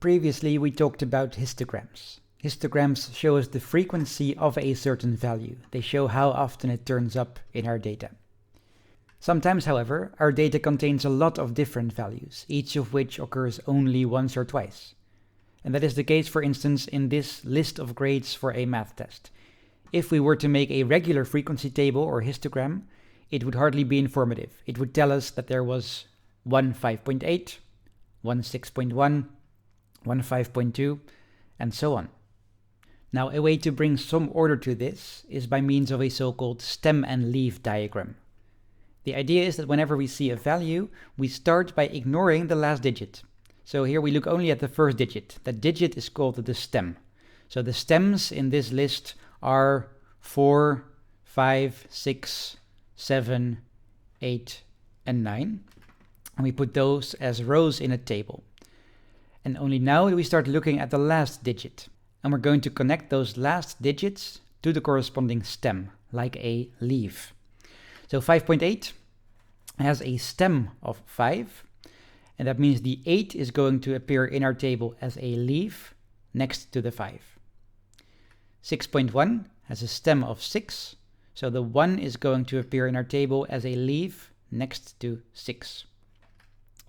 Previously, we talked about histograms. Histograms show us the frequency of a certain value. They show how often it turns up in our data. Sometimes, however, our data contains a lot of different values, each of which occurs only once or twice. And that is the case, for instance, in this list of grades for a math test. If we were to make a regular frequency table or histogram, it would hardly be informative. It would tell us that there was one 5.8, one 6.1, one 5.2, and so on. Now, a way to bring some order to this is by means of a so-called stem and leaf diagram. The idea is that whenever we see a value, we start by ignoring the last digit. So here we look only at the first digit. That digit is called the stem. So the stems in this list are 4, 5, 6, 7, 8, and 9. And we put those as rows in a table. And only now do we start looking at the last digit. And we're going to connect those last digits to the corresponding stem, like a leaf. So 5.8 has a stem of 5, and that means the 8 is going to appear in our table as a leaf next to the 5. 6.1 has a stem of 6, so the 1 is going to appear in our table as a leaf next to 6.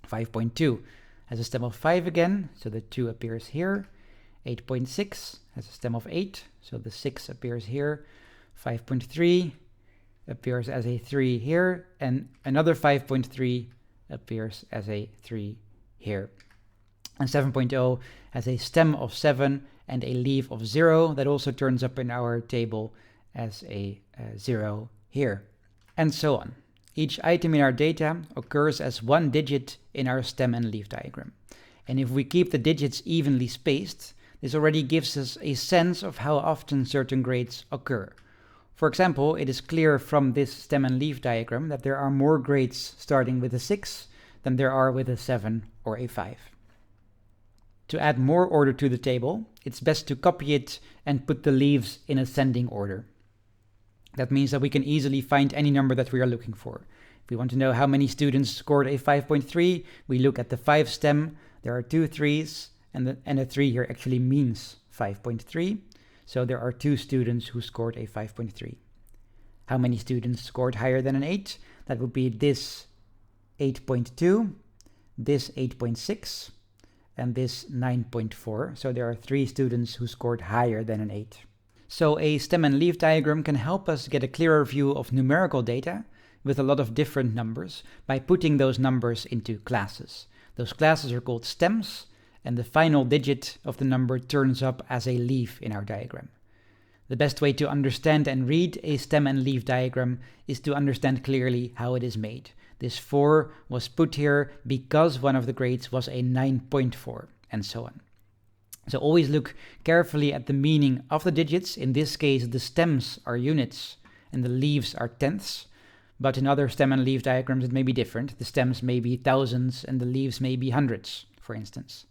5.2 has a stem of 5 again, so the 2 appears here. 8.6 has a stem of 8, so the 6 appears here. 5.3 appears as a 3 here, and another 5.3 appears as a 3 here. And 7.0 has a stem of 7 and a leaf of 0 that also turns up in our table as a 0 here, and so on. Each item in our data occurs as one digit in our stem and leaf diagram. And if we keep the digits evenly spaced, this already gives us a sense of how often certain grades occur. For example, it is clear from this stem and leaf diagram that there are more grades starting with a 6 than there are with a 7 or a 5. To add more order to the table, it's best to copy it and put the leaves in ascending order. That means that we can easily find any number that we are looking for. If we want to know how many students scored a 5.3, we look at the 5 stem. There are 2 3s, and a 3 here actually means 5.3. So there are 2 students who scored a 5.3. How many students scored higher than an 8? That would be this 8.2, this 8.6, and this 9.4. So there are 3 students who scored higher than an 8. So a stem and leaf diagram can help us get a clearer view of numerical data with a lot of different numbers by putting those numbers into classes. Those classes are called stems, and the final digit of the number turns up as a leaf in our diagram. The best way to understand and read a stem and leaf diagram is to understand clearly how it is made. This 4 was put here because one of the grades was a 9.4, and so on. So always look carefully at the meaning of the digits. In this case, the stems are units and the leaves are tenths. But in other stem and leaf diagrams, it may be different. The stems may be thousands and the leaves may be hundreds, for instance.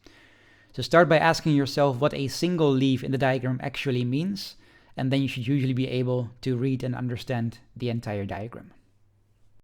So start by asking yourself what a single leaf in the diagram actually means, and then you should usually be able to read and understand the entire diagram.